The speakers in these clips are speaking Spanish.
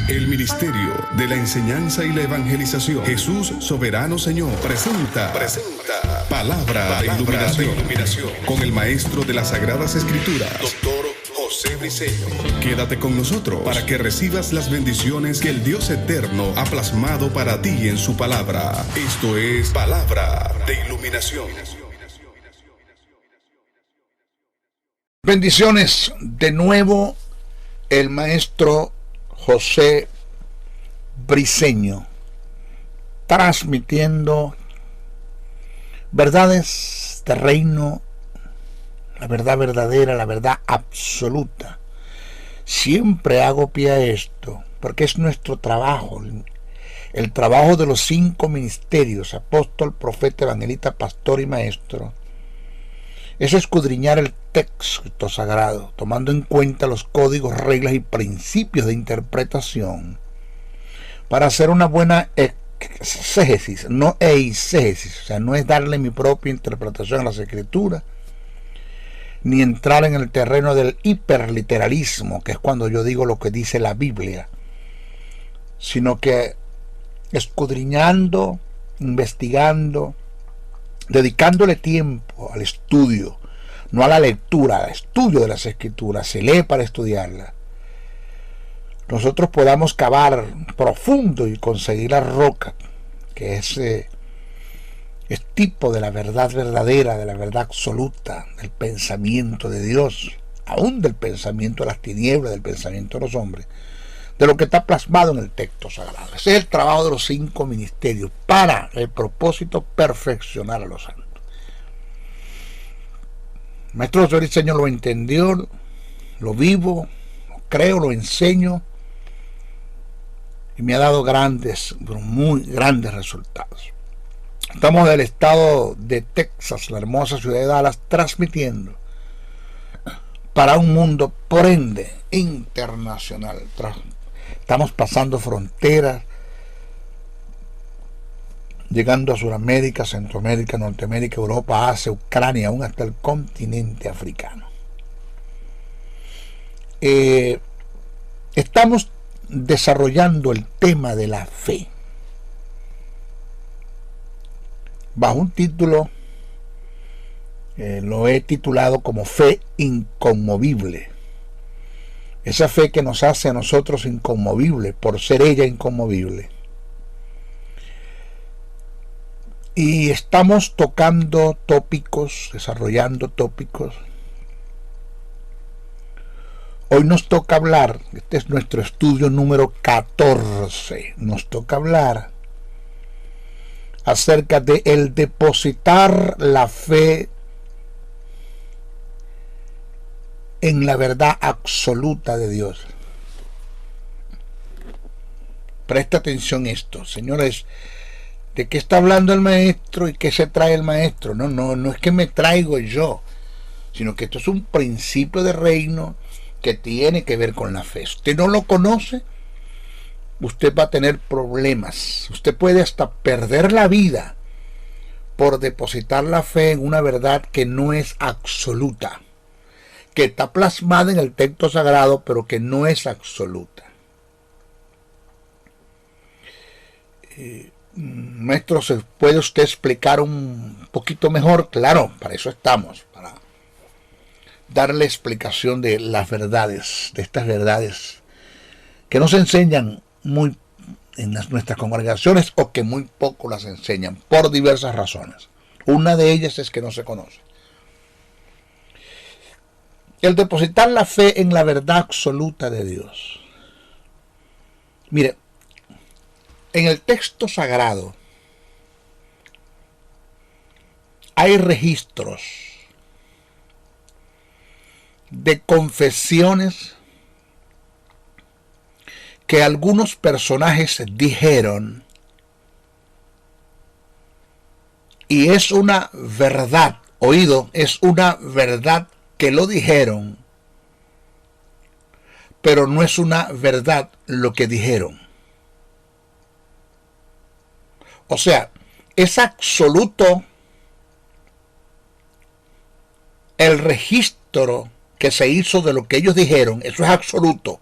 El Ministerio de la Enseñanza y la Evangelización. Jesús Soberano Señor presenta Palabra de Iluminación con el Maestro de las Sagradas Escrituras, Dr. José Briceño. Quédate con nosotros para que recibas las bendiciones que el Dios Eterno ha plasmado para ti en su palabra. Esto es Palabra de Iluminación. Bendiciones de nuevo, el Maestro José Briceño, transmitiendo verdades de reino, la verdad verdadera, la verdad absoluta. Siempre hago pie a esto, porque es nuestro trabajo, el trabajo de los 5 ministerios, apóstol, profeta, evangelista, pastor y maestro. Es escudriñar el texto sagrado, tomando en cuenta los códigos, reglas y principios de interpretación, para hacer una buena exégesis, no eisegesis. O sea, no es darle mi propia interpretación a las escrituras, ni entrar en el terreno del hiperliteralismo, que es cuando yo digo lo que dice la Biblia, sino que escudriñando, investigando, dedicándole tiempo al estudio, no a la lectura, al estudio de las escrituras. Se lee para estudiarla. Nosotros podamos cavar profundo y conseguir la roca, que es tipo de la verdad verdadera, de la verdad absoluta, del pensamiento de Dios, aún del pensamiento de las tinieblas, del pensamiento de los hombres, de lo que está plasmado en el texto sagrado. Ese es el trabajo de los 5 ministerios, para el propósito perfeccionar a los santos. El Maestro José Briceño lo entendió, lo vivo, lo creo, lo enseño, y me ha dado grandes, muy grandes resultados. Estamos del estado de Texas, la hermosa ciudad de Dallas, transmitiendo para un mundo, por ende, internacional. Estamos pasando fronteras, llegando a Sudamérica, Centroamérica, Norteamérica, Europa, Asia, Ucrania, aún hasta el continente africano. Estamos desarrollando el tema de la fe bajo un título, lo he titulado como fe inconmovible. Esa fe que nos hace a nosotros inconmovibles por ser ella inconmovible. Y estamos tocando tópicos, desarrollando tópicos. Hoy nos toca hablar, este es nuestro estudio número 14, nos toca hablar acerca de el depositar la fe en la verdad absoluta de Dios. Presta atención a esto, señores. ¿De qué está hablando el maestro y qué se trae el maestro? No es que me traigo yo, sino que esto es un principio de reino que tiene que ver con la fe. Si usted no lo conoce, usted va a tener problemas. Usted puede hasta perder la vida por depositar la fe en una verdad que no es absoluta, que está plasmada en el texto sagrado, pero que no es absoluta. Maestro, ¿se puede usted explicar un poquito mejor? Claro, para eso estamos, para darle explicación de las verdades, de estas verdades que no se enseñan muy en nuestras congregaciones, o que muy poco las enseñan por diversas razones. Una de ellas es que no se conoce. El depositar la fe en la verdad absoluta de Dios. Mire, en el texto sagrado hay registros de confesiones que algunos personajes dijeron, y es una verdad, oído, es una verdad que lo dijeron, pero no es una verdad lo que dijeron. O sea, es absoluto el registro que se hizo de lo que ellos dijeron, eso es absoluto.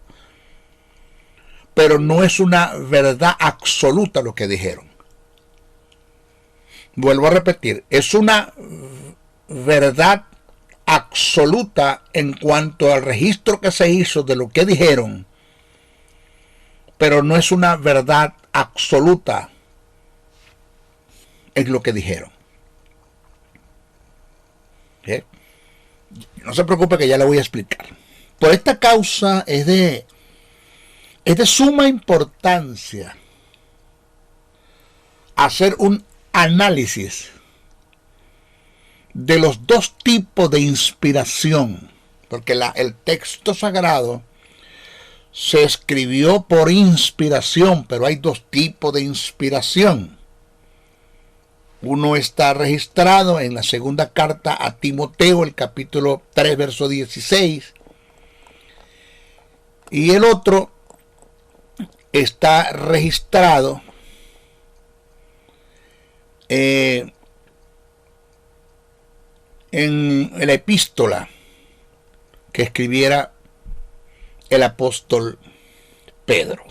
pero no es una verdad absoluta lo que dijeron. Vuelvo a repetir, es una verdad absoluta en cuanto al registro que se hizo de lo que dijeron, pero no es una verdad absoluta en lo que dijeron. ¿Sí? No se preocupe que ya le voy a explicar. Por esta causa es de suma importancia hacer un análisis de los dos tipos de inspiración, porque el texto sagrado se escribió por inspiración, pero hay dos tipos de inspiración. Uno está registrado en la segunda carta a Timoteo, el capítulo 3, verso 16, y el otro está registrado en la epístola que escribiera el apóstol Pedro.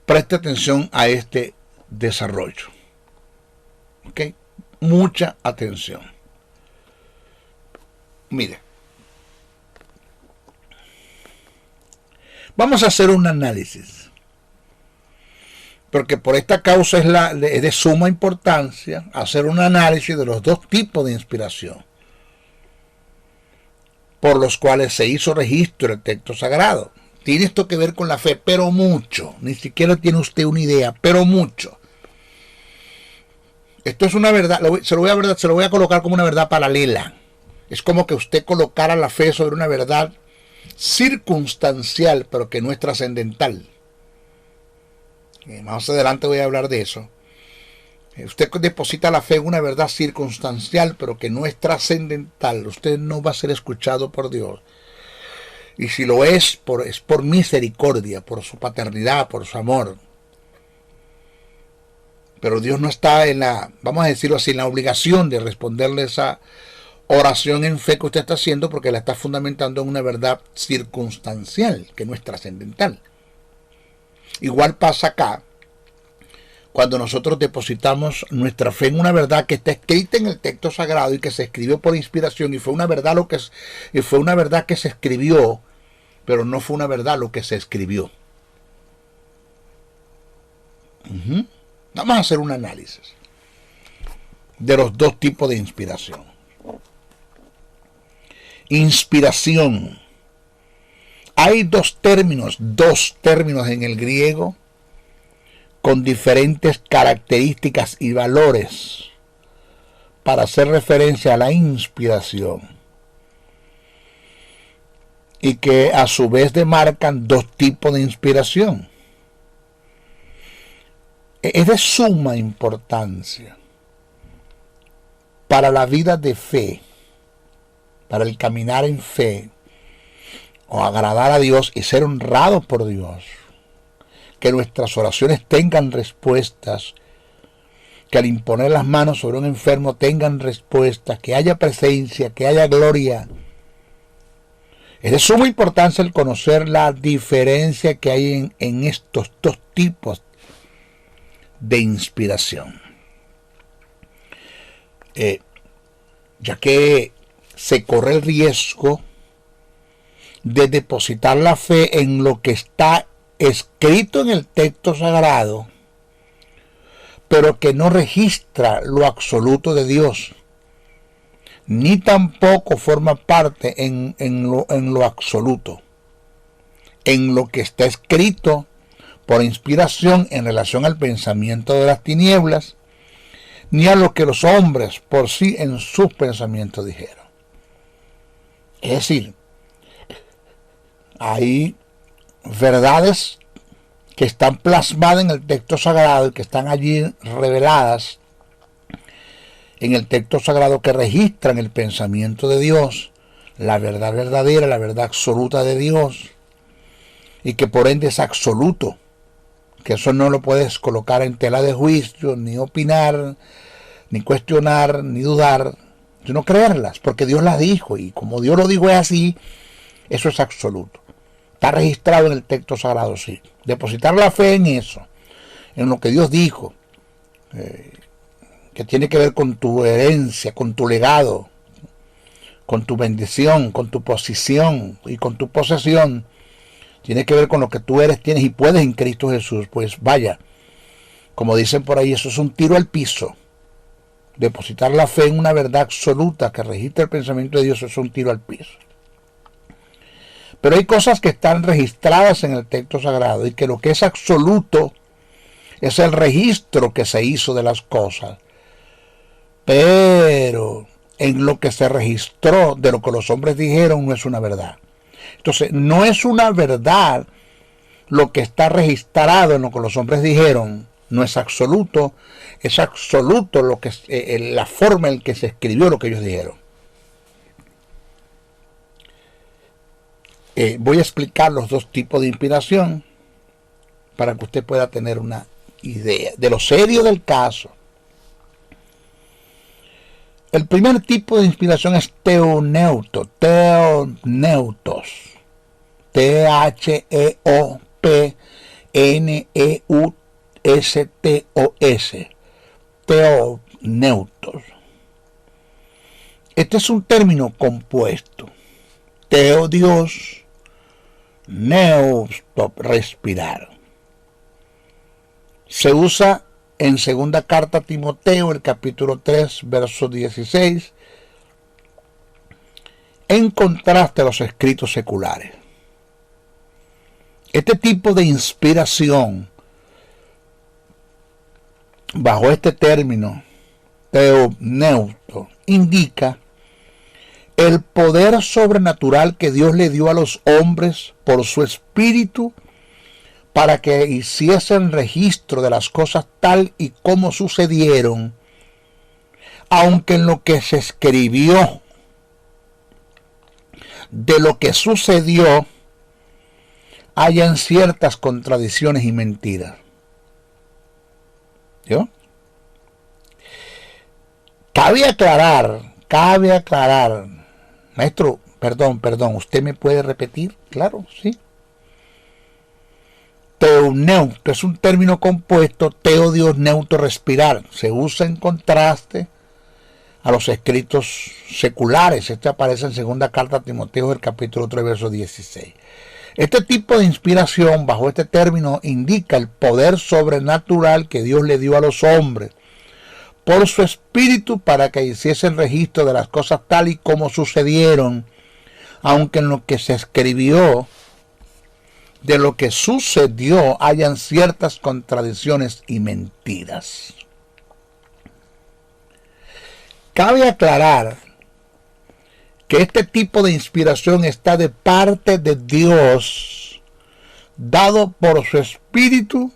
Preste atención a este desarrollo. ¿Ok? Mucha atención. Mire. Vamos a hacer un análisis. Porque por esta causa es de suma importancia hacer un análisis de los dos tipos de inspiración por los cuales se hizo registro del texto sagrado. Tiene esto que ver con la fe, pero mucho. Ni siquiera tiene usted una idea, pero mucho. Esto es una verdad, se lo voy a colocar como una verdad paralela. Es como que usted colocara la fe sobre una verdad circunstancial, pero que no es trascendental. Más adelante voy a hablar de eso. Usted deposita la fe en una verdad circunstancial, pero que no es trascendental. Usted no va a ser escuchado por Dios. Y si lo es por misericordia, por su paternidad, por su amor. Pero Dios no está vamos a decirlo así, en la obligación de responderle esa oración en fe que usted está haciendo, porque la está fundamentando en una verdad circunstancial, que no es trascendental. Igual pasa acá, cuando nosotros depositamos nuestra fe en una verdad que está escrita en el texto sagrado y que se escribió por inspiración, y fue una verdad que se escribió, pero no fue una verdad lo que se escribió. Vamos a hacer un análisis de los dos tipos de inspiración. Inspiración. Hay dos términos en el griego con diferentes características y valores para hacer referencia a la inspiración, y que a su vez demarcan dos tipos de inspiración. Es de suma importancia para la vida de fe, para el caminar en fe, o agradar a Dios y ser honrados por Dios, que nuestras oraciones tengan respuestas, que al imponer las manos sobre un enfermo tengan respuestas, que haya presencia, que haya gloria. Es de suma importancia el conocer la diferencia que hay en estos dos tipos de inspiración. Ya que se corre el riesgo de depositar la fe en lo que está escrito en el texto sagrado, pero que no registra lo absoluto de Dios, ni tampoco forma parte en lo absoluto, en lo que está escrito por inspiración en relación al pensamiento de las tinieblas, ni a lo que los hombres por sí en sus pensamientos dijeron. Es decir, hay verdades que están plasmadas en el texto sagrado y que están allí reveladas en el texto sagrado, que registran el pensamiento de Dios, la verdad verdadera, la verdad absoluta de Dios, y que por ende es absoluto, que eso no lo puedes colocar en tela de juicio, ni opinar, ni cuestionar, ni dudar, sino creerlas, porque Dios las dijo, y como Dios lo dijo es así, Eso es absoluto. Está registrado en el texto sagrado, sí. Depositar la fe en eso, en lo que Dios dijo, que tiene que ver con tu herencia, con tu legado, con tu bendición, con tu posición y con tu posesión, tiene que ver con lo que tú eres, tienes y puedes en Cristo Jesús. Pues vaya, como dicen por ahí, eso es un tiro al piso. Depositar la fe en una verdad absoluta que registra el pensamiento de Dios, eso es un tiro al piso. Pero hay cosas que están registradas en el texto sagrado y que lo que es absoluto es el registro que se hizo de las cosas. Pero en lo que se registró de lo que los hombres dijeron no es una verdad. Entonces, no es una verdad lo que está registrado en lo que los hombres dijeron, no es absoluto, es absoluto lo que la forma en que se escribió lo que ellos dijeron. Voy a explicar los dos tipos de inspiración para que usted pueda tener una idea de lo serio del caso. El primer tipo de inspiración es teoneutos, T-H-E-O-P-N-E-U-S-T-O-S, teoneutos. Este es un término compuesto. Teo, Dios, neusto, respirar. Se usa en segunda carta a Timoteo, el capítulo 3, verso 16, en contraste a los escritos seculares. Este tipo de inspiración, bajo este término, teoneuto, indica el poder sobrenatural que Dios le dio a los hombres por su espíritu para que hiciesen registro de las cosas tal y como sucedieron, aunque en lo que se escribió de lo que sucedió hayan ciertas contradicciones y mentiras. ¿Yo? Cabe aclarar, maestro, perdón, ¿usted me puede repetir? Claro, sí. Teoneuto es un término compuesto, teo, Dios, neuto, respirar. Se usa en contraste a los escritos seculares. Este aparece en segunda carta a Timoteo, el capítulo 3, verso 16. Este tipo de inspiración, bajo este término, indica el poder sobrenatural que Dios le dio a los hombres por su espíritu para que hiciesen registro de las cosas tal y como sucedieron, aunque en lo que se escribió de lo que sucedió hayan ciertas contradicciones y mentiras. Cabe aclarar que este tipo de inspiración está de parte de Dios, dado por su espíritu,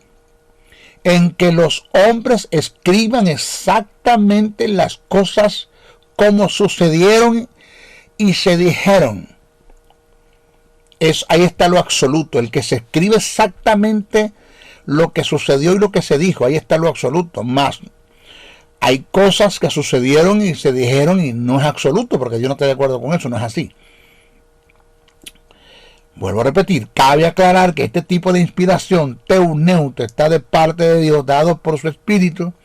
en que los hombres escriban exactamente las cosas como sucedieron y se dijeron. Ahí está lo absoluto, el que se escribe exactamente lo que sucedió y lo que se dijo, ahí está lo absoluto. Más, hay cosas que sucedieron y se dijeron y no es absoluto, porque yo no estoy de acuerdo con eso, no es así. Vuelvo a repetir, cabe aclarar que este tipo de inspiración, teoneuto, está de parte de Dios, dado por su espíritu,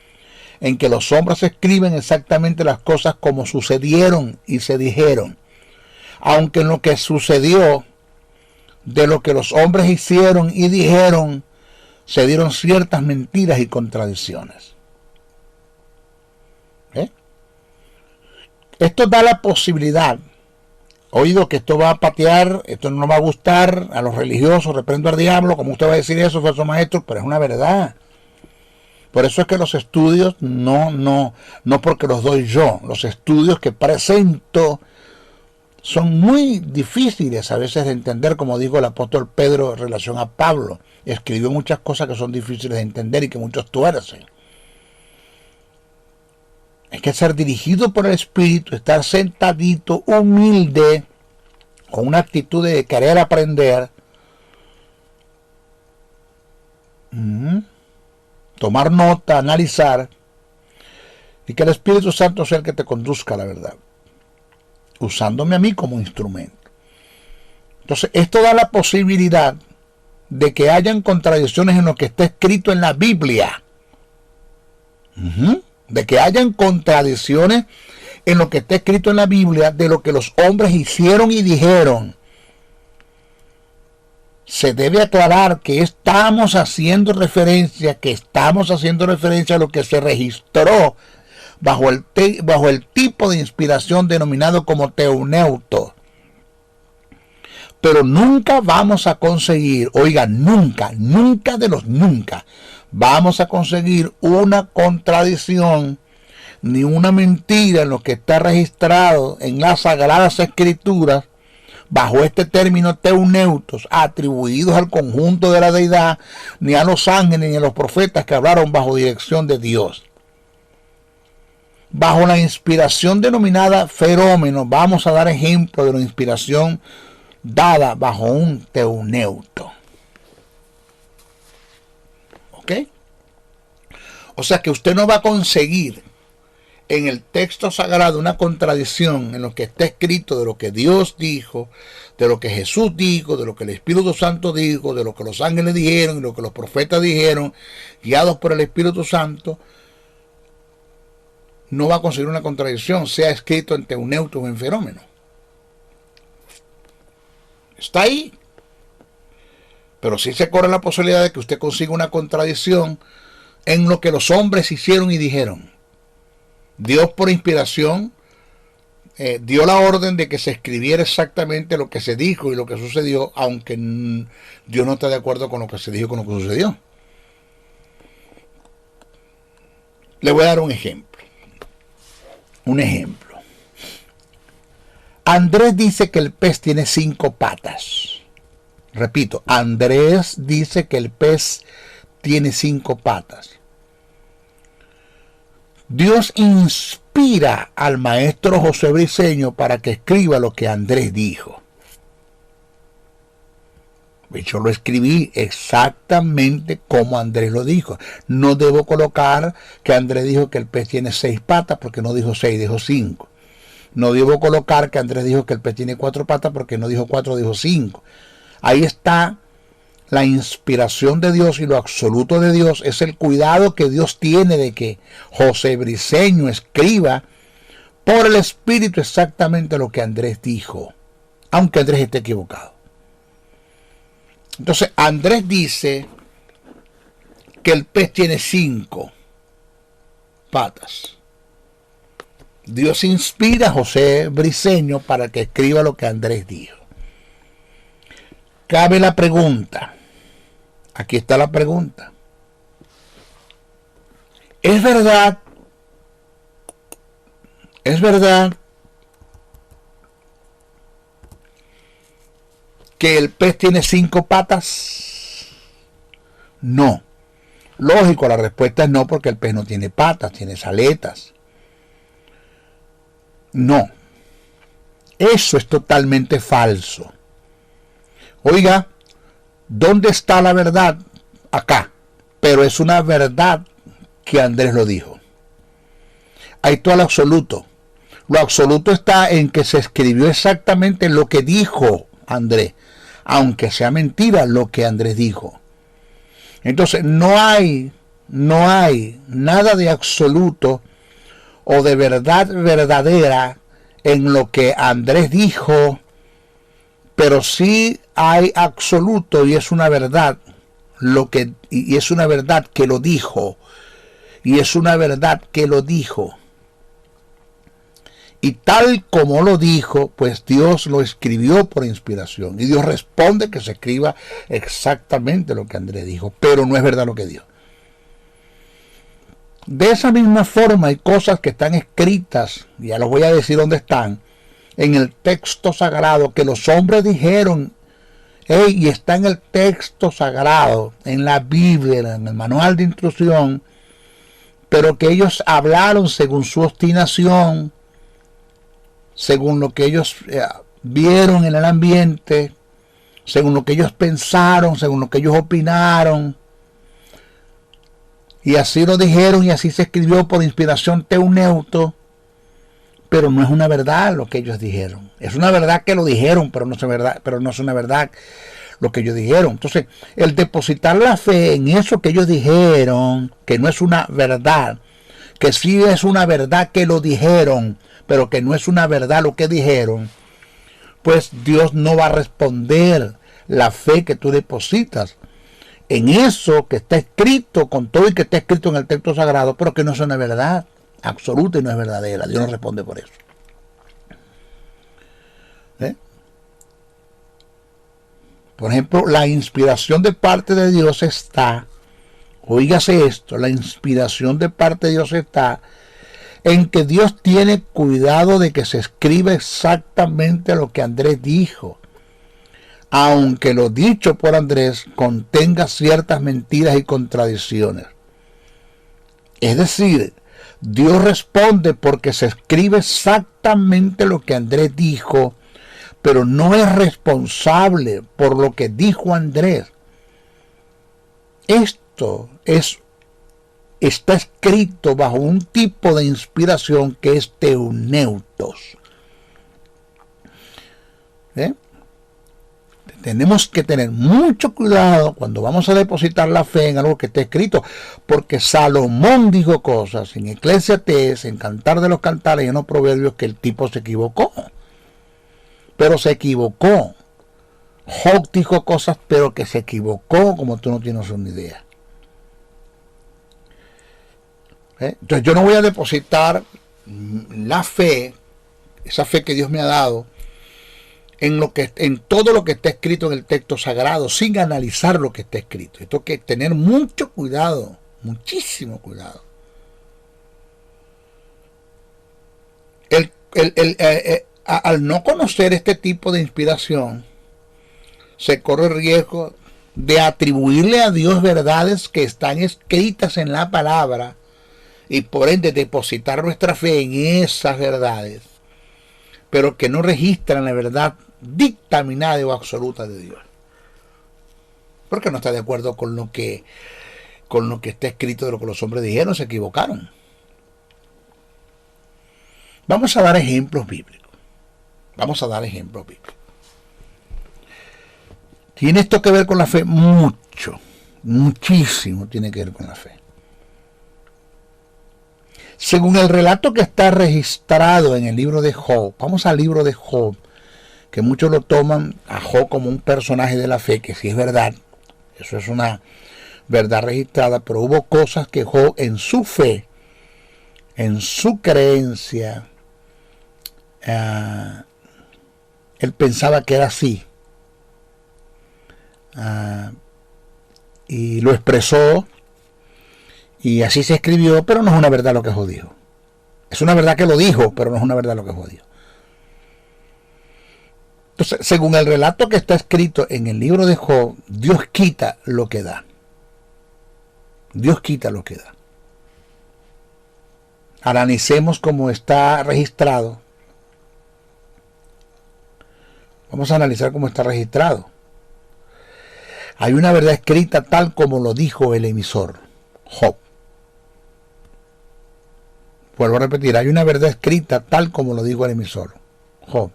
en que los hombres escriben exactamente las cosas como sucedieron y se dijeron, aunque en lo que sucedió de lo que los hombres hicieron y dijeron, se dieron ciertas mentiras y contradicciones. Esto da la posibilidad, oído, que esto va a patear, esto no va a gustar a los religiosos, reprendo al diablo, como usted va a decir eso, falso maestro, pero es una verdad. Por eso es que los estudios, no porque los doy yo, los estudios que presento son muy difíciles a veces de entender, como dijo el apóstol Pedro en relación a Pablo. Escribió muchas cosas que son difíciles de entender y que muchos tuercen. Hay que ser dirigido por el Espíritu, estar sentadito, humilde, con una actitud de querer aprender, tomar nota, analizar, y que el Espíritu Santo sea el que te conduzca a la verdad, usándome a mí como instrumento. Entonces, esto da la posibilidad de que hayan contradicciones en lo que está escrito en la Biblia. De que hayan contradicciones en lo que está escrito en la Biblia de lo que los hombres hicieron y dijeron. Se debe aclarar que estamos haciendo referencia a lo que se registró bajo el tipo de inspiración denominado como teuneuto. Pero nunca vamos a conseguir, oiga, nunca vamos a conseguir una contradicción ni una mentira en lo que está registrado en las Sagradas Escrituras bajo este término teuneutos, atribuidos al conjunto de la deidad, ni a los ángeles ni a los profetas que hablaron bajo dirección de Dios. Bajo la inspiración denominada fenómeno, vamos a dar ejemplo de la inspiración dada bajo un teuneuto. ¿Ok? O sea que usted no va a conseguir en el texto sagrado una contradicción en lo que está escrito de lo que Dios dijo, de lo que Jesús dijo, de lo que el Espíritu Santo dijo, de lo que los ángeles dijeron, de lo que los profetas dijeron, guiados por el Espíritu Santo. No va a conseguir una contradicción, sea escrito en teuneuto o en fenómeno. Está ahí. Pero sí se corre la posibilidad de que usted consiga una contradicción en lo que los hombres hicieron y dijeron. Dios, por inspiración, dio la orden de que se escribiera exactamente lo que se dijo y lo que sucedió, aunque Dios no está de acuerdo con lo que se dijo y con lo que sucedió. Le voy a dar un ejemplo. Andrés dice que el pez tiene 5 patas. Repito, Andrés dice que el pez tiene 5 patas. Dios inspira al maestro José Briceño para que escriba lo que Andrés dijo. Yo lo escribí exactamente como Andrés lo dijo. No debo colocar que Andrés dijo que el pez tiene 6 patas porque no dijo 6, dijo 5. No debo colocar que Andrés dijo que el pez tiene 4 patas porque no dijo 4, dijo 5. Ahí está la inspiración de Dios y lo absoluto de Dios. Es el cuidado que Dios tiene de que José Briceño escriba por el Espíritu exactamente lo que Andrés dijo, aunque Andrés esté equivocado. Entonces Andrés dice que el pez tiene 5 patas. Dios inspira a José Briceño para que escriba lo que Andrés dijo. Cabe la pregunta. Aquí está la pregunta. ¿Es verdad que el pez tiene 5 patas? No. Lógico, la respuesta es no, porque el pez no tiene patas, tiene aletas. No. Eso es totalmente falso. Oiga, ¿dónde está la verdad? Acá. Pero es una verdad que Andrés lo dijo. Ahí está lo absoluto. Lo absoluto está en que se escribió exactamente lo que dijo Andrés, aunque sea mentira lo que Andrés dijo. Entonces no hay nada de absoluto o de verdad verdadera en lo que Andrés dijo, pero sí hay absoluto y es una verdad y es una verdad que lo dijo, y es una verdad que lo dijo. Y tal como lo dijo, pues Dios lo escribió por inspiración. Y Dios responde que se escriba exactamente lo que Andrés dijo, pero no es verdad lo que dijo. De esa misma forma hay cosas que están escritas, ya les voy a decir dónde están, en el texto sagrado que los hombres dijeron, y está en el texto sagrado, en la Biblia, en el manual de instrucción, pero que ellos hablaron según su obstinación, según lo que ellos vieron en el ambiente, según lo que ellos pensaron, según lo que ellos opinaron. Y así lo dijeron y así se escribió por inspiración teuneuto, pero no es una verdad lo que ellos dijeron. Es una verdad que lo dijeron, pero no es una verdad lo que ellos dijeron. Entonces, el depositar la fe en eso que ellos dijeron, que no es una verdad, que sí es una verdad que lo dijeron, pero que no es una verdad lo que dijeron, pues Dios no va a responder la fe que tú depositas en eso que está escrito, con todo y que está escrito en el texto sagrado, pero que no es una verdad absoluta y no es verdadera. Dios no responde por eso. Por ejemplo, la inspiración de parte de Dios está, oígase esto, la inspiración de parte de Dios está en que Dios tiene cuidado de que se escriba exactamente lo que Andrés dijo, aunque lo dicho por Andrés contenga ciertas mentiras y contradicciones. Es decir, Dios responde porque se escribe exactamente lo que Andrés dijo, pero no es responsable por lo que dijo Andrés. Esto está escrito bajo un tipo de inspiración que es teuneutos. Tenemos que tener mucho cuidado cuando vamos a depositar la fe en algo que está escrito, porque Salomón dijo cosas en Eclesiastés, en Cantar de los Cantares y en los Proverbios que el tipo se equivocó. Pero se equivocó. Job dijo cosas, pero que se equivocó, como tú no tienes una idea. Entonces yo no voy a depositar la fe, esa fe que Dios me ha dado, en todo lo que está escrito en el texto sagrado, sin analizar lo que está escrito. Esto hay que tener mucho cuidado, muchísimo cuidado. Al no conocer este tipo de inspiración, se corre el riesgo de atribuirle a Dios verdades que están escritas en la palabra y por ende depositar nuestra fe en esas verdades, pero que no registran la verdad dictaminada o absoluta de Dios, porque no está de acuerdo con lo que está escrito de lo que los hombres dijeron, se equivocaron. Vamos a dar ejemplos bíblicos. ¿Tiene esto que ver con la fe? Muchísimo tiene que ver con la fe. Según el relato que está registrado en el libro de Job, vamos al libro de Job, que muchos lo toman a Job como un personaje de la fe, que sí es verdad, eso es una verdad registrada, pero hubo cosas que Job en su fe, en su creencia, él pensaba que era así, y lo expresó, y así se escribió, pero no es una verdad lo que Job dijo. Es una verdad que lo dijo, pero no es una verdad lo que Job dijo. Entonces, según el relato que está escrito en el libro de Job, Dios quita lo que da. Dios quita lo que da. Analicemos cómo está registrado. Vamos a analizar cómo está registrado. Hay una verdad escrita tal como lo dijo el emisor, Job. Vuelvo a repetir, hay una verdad escrita tal como lo dijo el emisor, Job.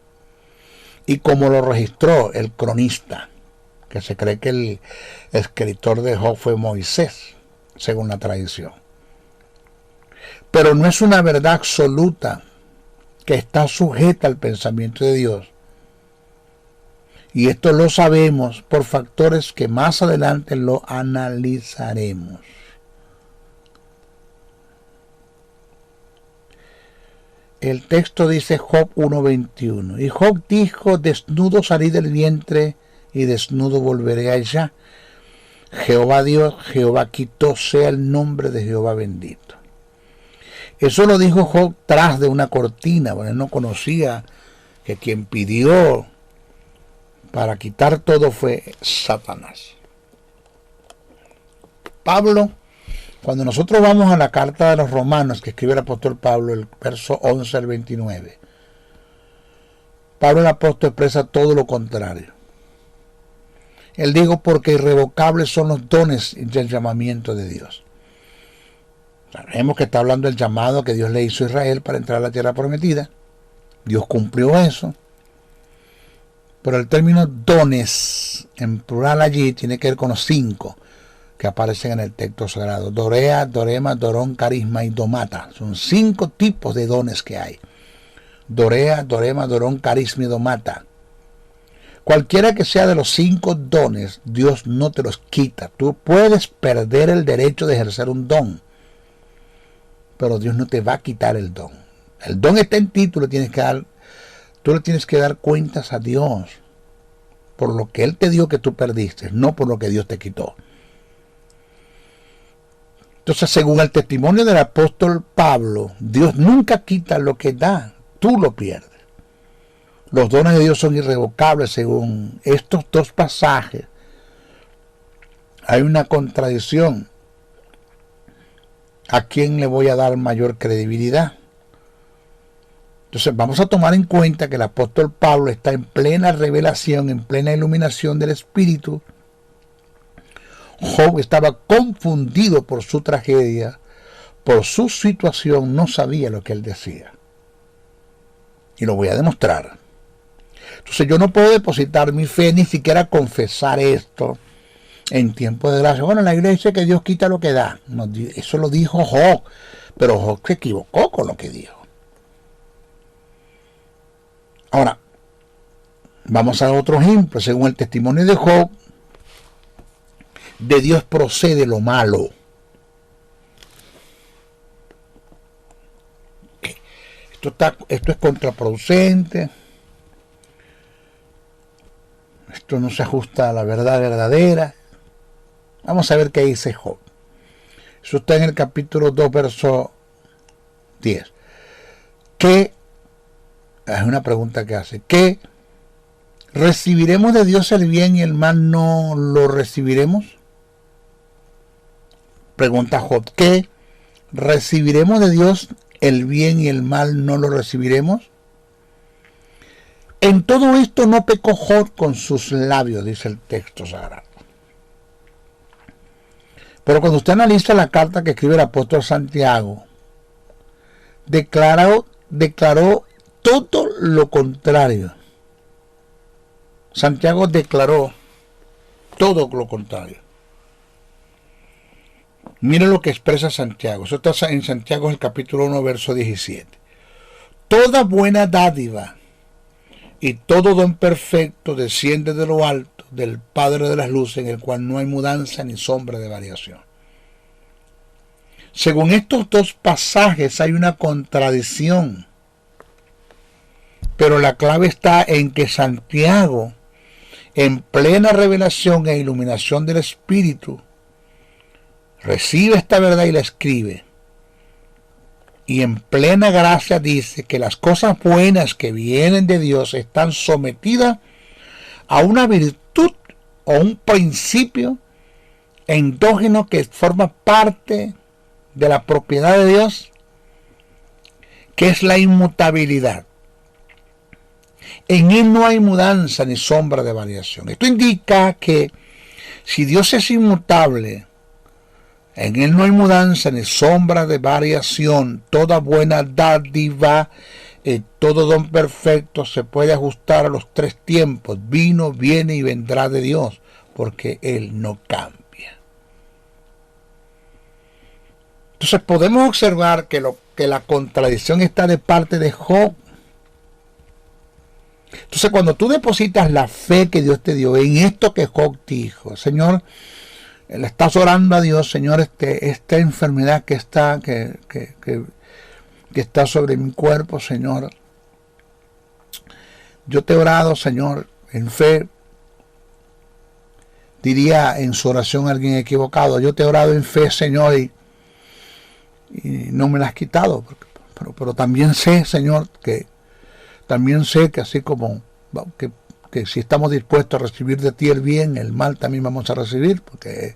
Y como lo registró el cronista, que se cree que el escritor de Job fue Moisés, según la tradición. Pero no es una verdad absoluta que está sujeta al pensamiento de Dios. Y esto lo sabemos por factores que más adelante lo analizaremos. El texto dice Job 1:21. Y Job dijo, desnudo salí del vientre y desnudo volveré allá. Jehová dio, Jehová quitó, sea el nombre de Jehová bendito. Eso lo dijo Job tras de una cortina, porque él no conocía que quien pidió para quitar todo fue Satanás. Pablo, cuando nosotros vamos a la carta de los Romanos que escribe el apóstol Pablo, el verso 11 al 29, Pablo el apóstol expresa todo lo contrario. Él dijo, porque irrevocables son los dones del llamamiento de Dios. Sabemos que está hablando del llamado que Dios le hizo a Israel para entrar a la tierra prometida, Dios cumplió eso. Pero el término dones, en plural allí, tiene que ver con los 5 que aparecen en el texto sagrado. Dorea, dorema, dorón, carisma y domata. Son 5 tipos de dones que hay. Dorea, dorema, dorón, carisma y domata. Cualquiera que sea de los 5 dones, Dios no te los quita. Tú puedes perder el derecho de ejercer un don, pero Dios no te va a quitar el don. El don está en ti, tú le tienes que dar cuentas a Dios por lo que Él te dio que tú perdiste, no por lo que Dios te quitó. Entonces, según el testimonio del apóstol Pablo, Dios nunca quita lo que da, tú lo pierdes. Los dones de Dios son irrevocables. Según estos 2 pasajes, hay una contradicción. ¿A quién le voy a dar mayor credibilidad? Entonces vamos a tomar en cuenta que el apóstol Pablo está en plena revelación, en plena iluminación del Espíritu. Job estaba confundido por su tragedia, por su situación, no sabía lo que él decía. Y lo voy a demostrar. Entonces yo no puedo depositar mi fe, ni siquiera confesar esto en tiempo de gracia. Bueno, la iglesia dice que Dios quita lo que da. No, eso lo dijo Job, pero Job se equivocó con lo que dijo. Ahora, vamos a otro ejemplo. Según el testimonio de Job, de Dios procede lo malo. Esto es contraproducente. Esto no se ajusta a la verdad verdadera. Vamos a ver qué dice Job. Eso está en el capítulo 2, verso 10. ¿Qué? Es una pregunta que hace. ¿Qué? ¿Recibiremos de Dios el bien y el mal no lo recibiremos? Pregunta Job. ¿Qué? ¿Recibiremos de Dios el bien y el mal no lo recibiremos? En todo esto no pecó Job con sus labios, dice el texto sagrado. Pero cuando usted analiza la carta que escribe el apóstol Santiago, declaró todo lo contrario. Santiago declaró todo lo contrario. Mire lo que expresa Santiago. Eso está en Santiago, el capítulo 1, verso 17. Toda buena dádiva y todo don perfecto desciende de lo alto, del Padre de las luces, en el cual no hay mudanza ni sombra de variación. Según estos 2 pasajes hay una contradicción, pero la clave está en que Santiago, en plena revelación e iluminación del Espíritu, recibe esta verdad y la escribe. Y en plena gracia dice que las cosas buenas que vienen de Dios están sometidas a una virtud o un principio endógeno que forma parte de la propiedad de Dios, que es la inmutabilidad. En Él no hay mudanza ni sombra de variación. Esto indica que si Dios es inmutable, en Él no hay mudanza ni sombra de variación. Toda buena dádiva, todo don perfecto se puede ajustar a los 3 tiempos. Vino, viene y vendrá de Dios, porque Él no cambia. Entonces podemos observar que la contradicción está de parte de Job. Entonces cuando tú depositas la fe que Dios te dio en esto que Job dijo, Señor, le estás orando a Dios, Señor, esta enfermedad que está sobre mi cuerpo, Señor. Yo te he orado, Señor, en fe. Diría en su oración alguien equivocado, yo te he orado en fe, Señor, y no me la has quitado. Pero también sé, Señor, que así como que si estamos dispuestos a recibir de ti el bien, el mal también vamos a recibir, porque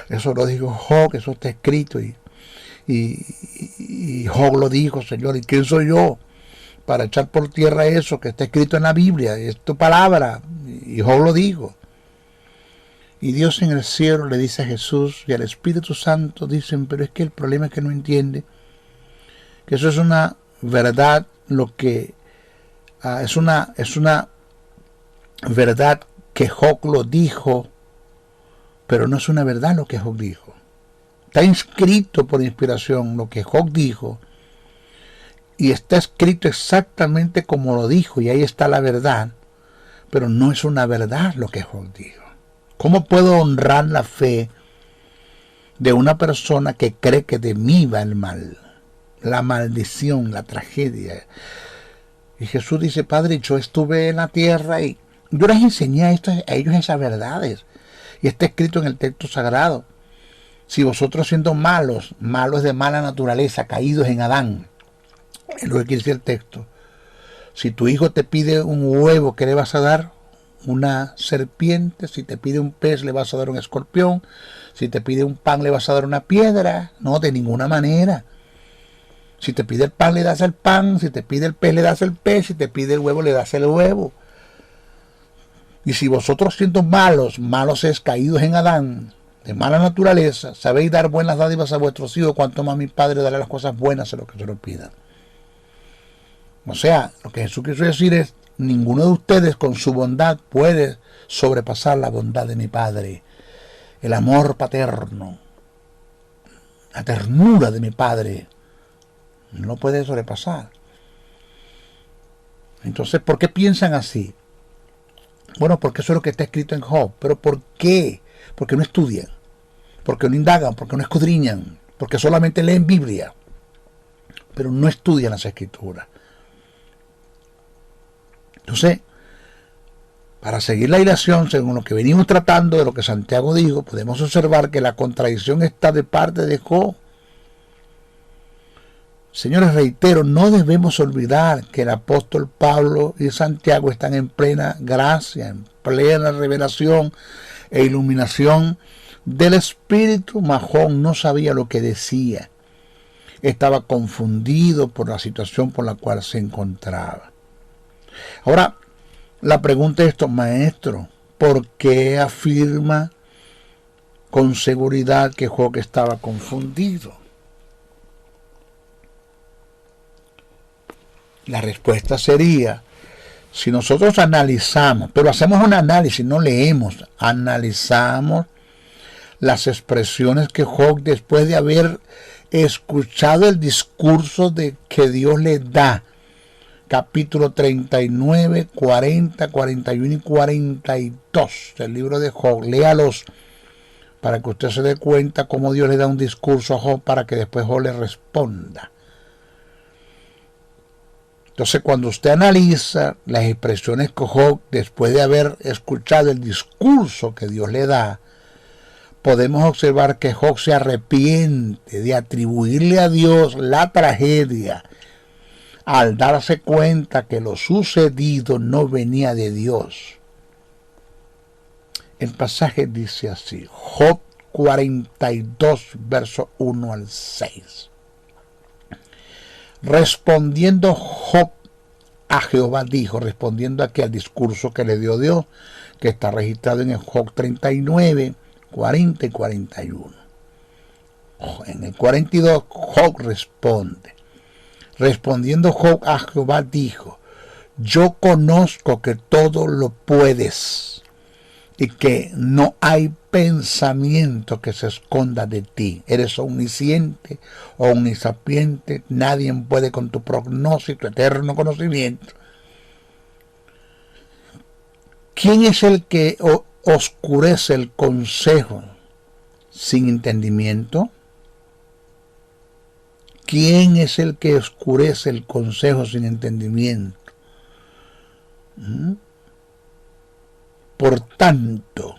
eso lo dijo Job, eso está escrito, y Job lo dijo, Señor, ¿y quién soy yo para echar por tierra eso que está escrito en la Biblia? Es tu palabra, y Job lo dijo. Y Dios en el cielo le dice a Jesús y al Espíritu Santo, dicen, pero es que el problema es que no entiende, que eso es una verdad, lo que es una verdad que Job lo dijo, pero no es una verdad lo que Job dijo. Está inscrito por inspiración lo que Job dijo, y está escrito exactamente como lo dijo, y ahí está la verdad, pero no es una verdad lo que Job dijo. ¿Cómo puedo honrar la fe de una persona que cree que de mí va el mal, la maldición, la tragedia? Y Jesús dice: Padre, yo estuve en la tierra y yo les enseñé a ellos esas verdades, y está escrito en el texto sagrado. Si vosotros, siendo malos de mala naturaleza, caídos en Adán, es lo que quiere decir el texto, si tu hijo te pide un huevo, ¿qué le vas a dar? Una serpiente. Si te pide un pez, le vas a dar un escorpión. Si te pide un pan, le vas a dar una piedra. No, de ninguna manera. Si te pide el pan, le das el pan. Si te pide el pez, le das el pez. Si te pide el huevo, le das el huevo. Y si vosotros, siendo malos es caídos en Adán, de mala naturaleza, sabéis dar buenas dádivas a vuestros hijos, cuanto más mi Padre dará las cosas buenas a los que se lo pidan. O sea, lo que Jesús quiso decir es: ninguno de ustedes con su bondad puede sobrepasar la bondad de mi Padre, el amor paterno, la ternura de mi Padre. No lo puede sobrepasar. Entonces, ¿por qué piensan así? Bueno, porque eso es lo que está escrito en Job. ¿Pero por qué? Porque no estudian, porque no indagan, porque no escudriñan, porque solamente leen Biblia, pero no estudian las Escrituras. Entonces, para seguir la ilación, según lo que venimos tratando de lo que Santiago dijo, podemos observar que la contradicción está de parte de Job. Señores, reitero, no debemos olvidar que el apóstol Pablo y Santiago están en plena gracia, en plena revelación e iluminación del Espíritu. Mas Job no sabía lo que decía. Estaba confundido por la situación por la cual se encontraba. Ahora, la pregunta es esto: maestro, ¿por qué afirma con seguridad que Job estaba confundido? La respuesta sería: si nosotros analizamos, pero hacemos un análisis, no leemos, analizamos las expresiones que Job, después de haber escuchado el discurso de que Dios le da, capítulo 39, 40, 41 y 42 del libro de Job, léalos para que usted se dé cuenta cómo Dios le da un discurso a Job para que después Job le responda. Entonces, cuando usted analiza las expresiones que Job, después de haber escuchado el discurso que Dios le da, podemos observar que Job se arrepiente de atribuirle a Dios la tragedia, al darse cuenta que lo sucedido no venía de Dios. El pasaje dice así, Job 42, versos 1 al 6. Respondiendo Job a Jehová dijo, respondiendo aquí al discurso que le dio Dios, que está registrado en el Job 39, 40 y 41. En el 42 Job responde. Respondiendo Job a Jehová dijo, yo conozco que todo lo puedes y que no hay pensamiento que se esconda de ti. Eres omnisciente, omnisapiente, nadie puede con tu propósito, eterno conocimiento. ¿Quién es el que oscurece el consejo sin entendimiento? ¿Quién es el que oscurece el consejo sin entendimiento? Por tanto,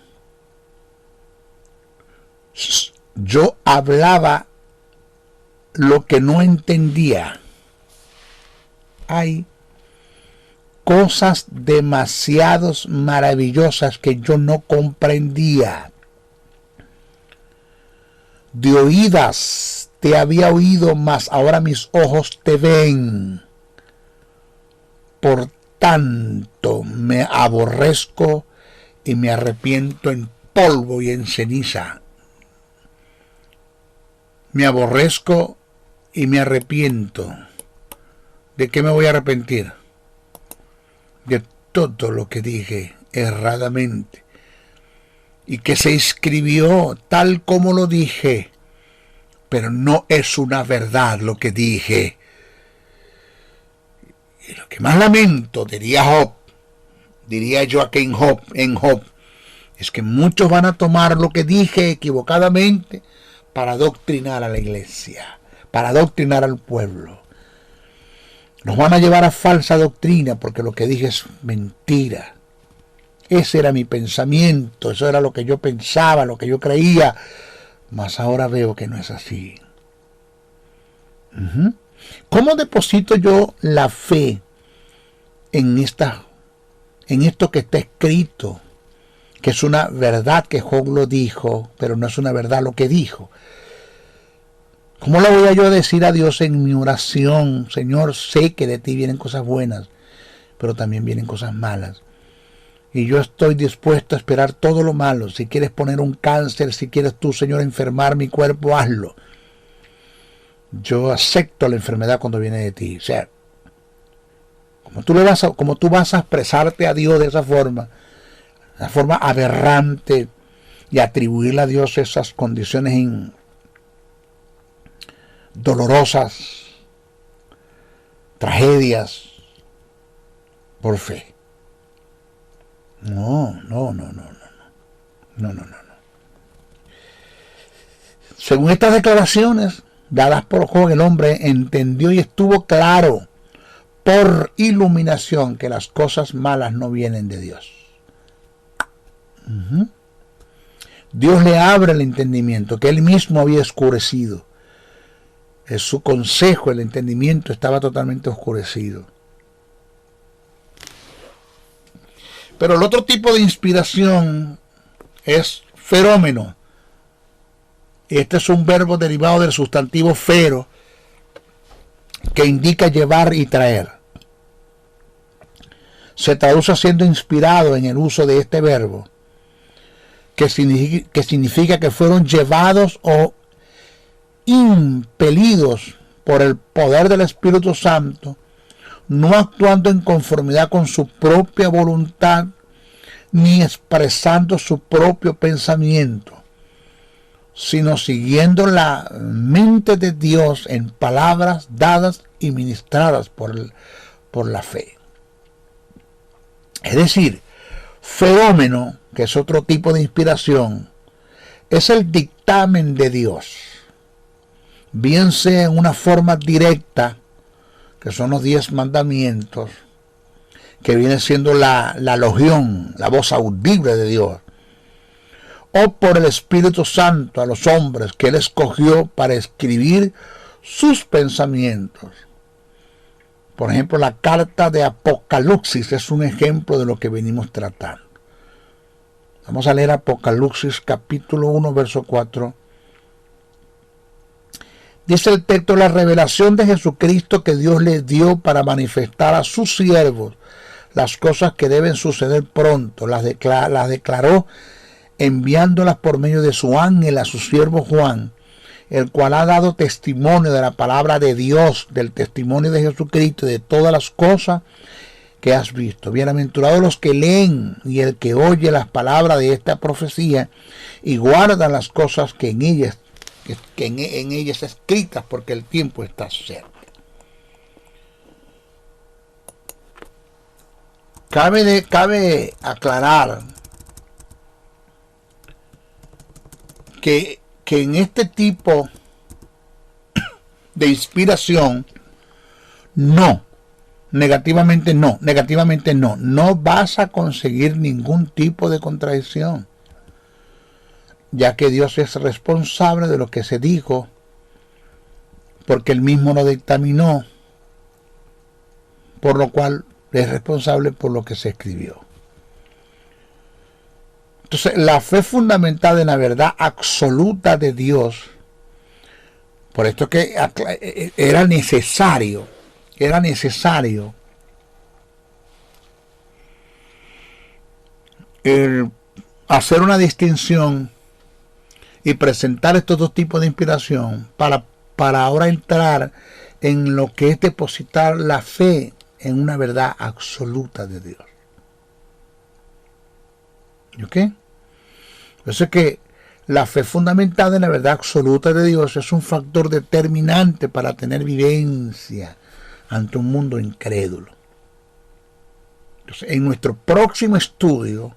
yo hablaba lo que no entendía. Hay cosas demasiado maravillosas que yo no comprendía. De oídas te había oído, mas ahora mis ojos te ven. Por tanto, me aborrezco y me arrepiento en polvo y en ceniza. Me aborrezco y me arrepiento. ¿De qué me voy a arrepentir? de todo lo que dije erradamente y que se escribió tal como lo dije, pero no es una verdad lo que dije. Y lo que más lamento, diría Joaquín Job, es que muchos van a tomar lo que dije equivocadamente para adoctrinar a la iglesia, para adoctrinar al pueblo. Nos van a llevar a falsa doctrina porque lo que dije es mentira. Ese era mi pensamiento, eso era lo que yo pensaba, lo que yo creía, mas ahora veo que no es así. ¿Cómo deposito yo la fe en esto que está escrito? Que es una verdad que Job lo dijo, pero no es una verdad lo que dijo. ¿Cómo le voy a yo decir a Dios en mi oración? Señor, sé que de ti vienen cosas buenas, pero también vienen cosas malas. Y yo estoy dispuesto a esperar todo lo malo. Si quieres poner un cáncer, si quieres tú, Señor, enfermar mi cuerpo, hazlo. Yo acepto la enfermedad cuando viene de ti. O sea, como tú vas a expresarte a Dios de esa forma aberrante, y atribuirle a Dios esas condiciones dolorosas, tragedias, por fe. No. Según estas declaraciones dadas por Job, el hombre entendió y estuvo claro por iluminación que las cosas malas no vienen de Dios. Dios le abre el entendimiento que él mismo había oscurecido. En su consejo el entendimiento estaba totalmente oscurecido. Pero el otro tipo de inspiración es ferómeno. Este es un verbo derivado del sustantivo fero, que indica llevar y traer. Se traduce siendo inspirado en el uso de este verbo, que significa que fueron llevados o impelidos por el poder del Espíritu Santo, no actuando en conformidad con su propia voluntad, ni expresando su propio pensamiento, sino siguiendo la mente de Dios en palabras dadas y ministradas por la fe. Es decir, fenómeno, que es otro tipo de inspiración, es el dictamen de Dios, bien sea en una forma directa, que son los 10 mandamientos, que viene siendo la logión, la voz audible de Dios, o por el Espíritu Santo a los hombres que Él escogió para escribir sus pensamientos. Por ejemplo, la carta de Apocalipsis es un ejemplo de lo que venimos tratando. Vamos a leer Apocalipsis capítulo 1, verso 4. Dice el texto: la revelación de Jesucristo que Dios le dio para manifestar a sus siervos las cosas que deben suceder pronto, las declaró enviándolas por medio de su ángel a su siervo Juan, el cual ha dado testimonio de la palabra de Dios, del testimonio de Jesucristo y de todas las cosas que has visto. Bienaventurados los que leen y el que oye las palabras de esta profecía y guardan las cosas que en ellas escritas, porque el tiempo está cerca. Cabe aclarar que en este tipo de inspiración negativamente no vas a conseguir ningún tipo de contradicción, ya que Dios es responsable de lo que se dijo, porque Él mismo lo dictaminó, por lo cual es responsable por lo que se escribió. Entonces, la fe fundamentada en la verdad absoluta de Dios, por esto que era necesario hacer una distinción y presentar estos dos tipos de inspiración para ahora entrar en lo que es depositar la fe en una verdad absoluta de Dios. ¿Ok? Por eso es que la fe fundamentada en la verdad absoluta de Dios es un factor determinante para tener vivencia ante un mundo incrédulo. Entonces, en nuestro próximo estudio,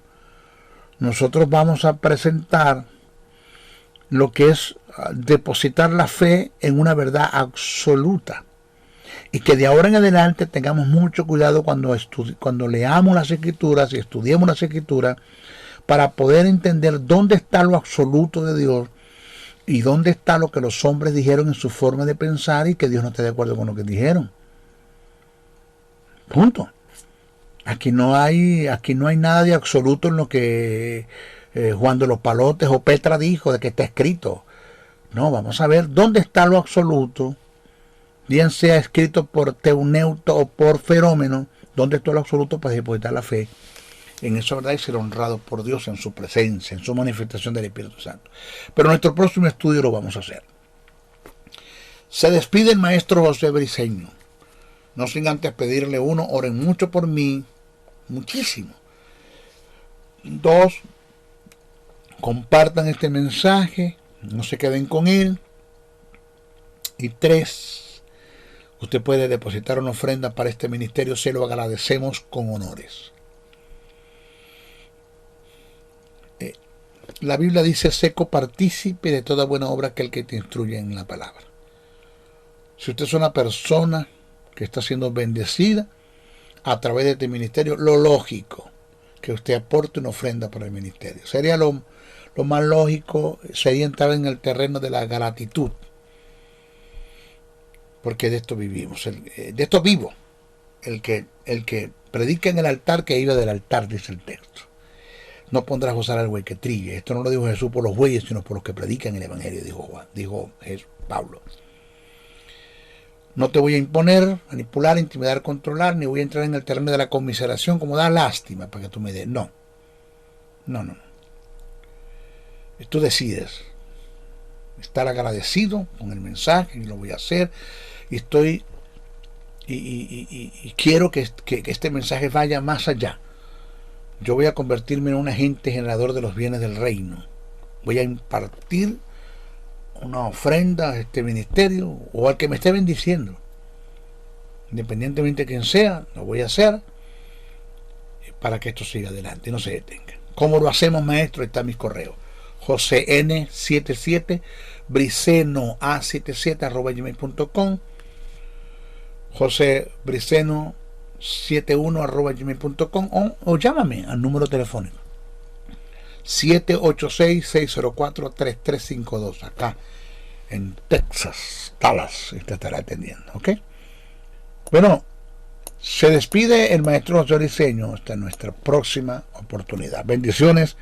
nosotros vamos a presentar lo que es depositar la fe en una verdad absoluta. Y que de ahora en adelante tengamos mucho cuidado cuando leamos las Escrituras y estudiemos las Escrituras, para poder entender dónde está lo absoluto de Dios y dónde está lo que los hombres dijeron en su forma de pensar y que Dios no esté de acuerdo con lo que dijeron. Punto. Aquí no hay nada de absoluto en lo que Juan de los Palotes o Petra dijo, de que está escrito. No, vamos a ver dónde está lo absoluto, bien sea escrito por Teuneuto o por Fenómeno, dónde está lo absoluto para depositar la fe en esa verdad y ser honrado por Dios en su presencia, en su manifestación del Espíritu Santo. Pero nuestro próximo estudio lo vamos a hacer. Se despide el maestro José Briceño. No sin antes pedirle, 1, oren mucho por mí, muchísimo. 2, compartan este mensaje, no se queden con él. Y 3, usted puede depositar una ofrenda para este ministerio, se lo agradecemos con honores. La Biblia dice: sé copartícipe de toda buena obra aquel que te instruye en la palabra. Si usted es una persona que está siendo bendecida a través de este ministerio, lo lógico que usted aporte una ofrenda para el ministerio. Sería lo más lógico, sería entrar en el terreno de la gratitud, porque de esto vivimos, de esto vivo. El que predica en el altar, que vive del altar, dice el texto. No pondrás gozar al buey que trille. Esto no lo dijo Jesús por los bueyes, sino por los que predican el evangelio, dijo Pablo. No te voy a imponer, manipular, intimidar, controlar, ni voy a entrar en el terreno de la conmiseración como da lástima para que tú me des. No. Tú decides estar agradecido con el mensaje, y lo voy a hacer, y quiero que este mensaje vaya más allá. Yo voy a convertirme en un agente generador de los bienes del reino. Voy a impartir una ofrenda a este ministerio o al que me esté bendiciendo. Independientemente de quién sea, lo voy a hacer para que esto siga adelante y no se detenga. ¿Cómo lo hacemos, maestro? Está en mis correos. josén77, bricenoa77@gmail.com, josebriceno71@gmail.com o llámame al número telefónico 786-604-3352 acá en Texas, Dallas, y te estará atendiendo. ¿Ok? Bueno, se despide el maestro José Briceño hasta nuestra próxima oportunidad. Bendiciones,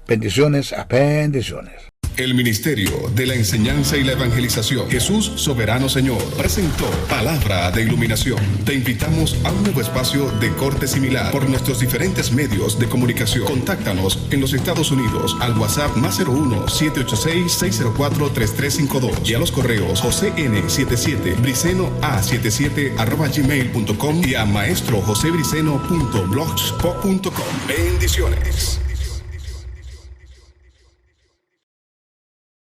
bendiciones, bendiciones. El Ministerio de la Enseñanza y la Evangelización, Jesús Soberano Señor, presentó Palabra de Iluminación. Te invitamos a un nuevo espacio de corte similar por nuestros diferentes medios de comunicación. Contáctanos en los Estados Unidos al WhatsApp más 01-786-604-3352 y a los correos josén77, bricenoa77@gmail.com y a maestrojosebriceno.blogspot.com. Bendiciones.